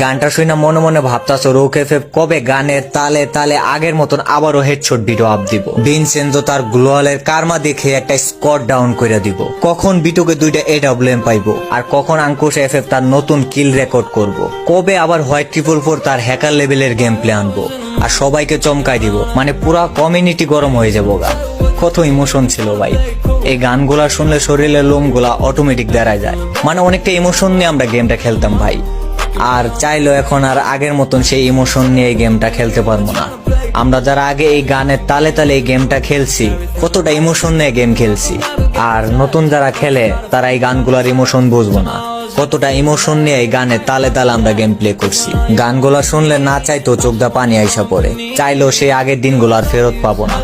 গানটা শুনে মনে মনে ভাবতাছো রোক এফএফ কবে গানের তালে তালে আগের মতন আবারও হেডশট ভিডিও আপ দিব। ভিনসেনজো তার গ্লোয়ালের কারমা দেখে একটা স্কোর ডাউন করে দিব। কখন বিটুকে 2টা AWM পাইবো, আর কখন আঙ্কুশ এফএফ তার নতুন কিল রেকর্ড করব। কবে আবার হোয়াইট 444 তার হ্যাকার লেভেলের গেম প্লে আনবো আর সবাইকে চমকাই দিব, মানে পুরা কমিউনিটি গরম হয়ে যাবো গা। কত ইমোশন ছিল ভাই, এই গানগুলা শুনলে শরীরের লোমগুলা অটোমেটিক দাঁড়ায় যায়। মানে অনেকটা ইমোশন নিয়ে আমরা গেমটা খেলতাম ভাই। আর চাইলো এখন আর আগের মতন সেই ইমোশন নিয়ে এই গেমটা খেলতে পারবো না। আমরা যারা আগে এই গানের তালে তালে এই গেমটা খেলছি, কতটা ইমোশন নিয়ে গেম খেলছি, আর নতুন যারা খেলে তারা এই গানগুলার ইমোশন বুঝবো না, কতটা ইমোশন নিয়ে এই গানের তালে তালে আমরা গেম প্লে করছি। গানগুলা শুনলে না চাইতো চোখ দা পানি আইসা পড়ে, চাইলেও সেই আগের দিনগুলো আর ফেরত পাবো না।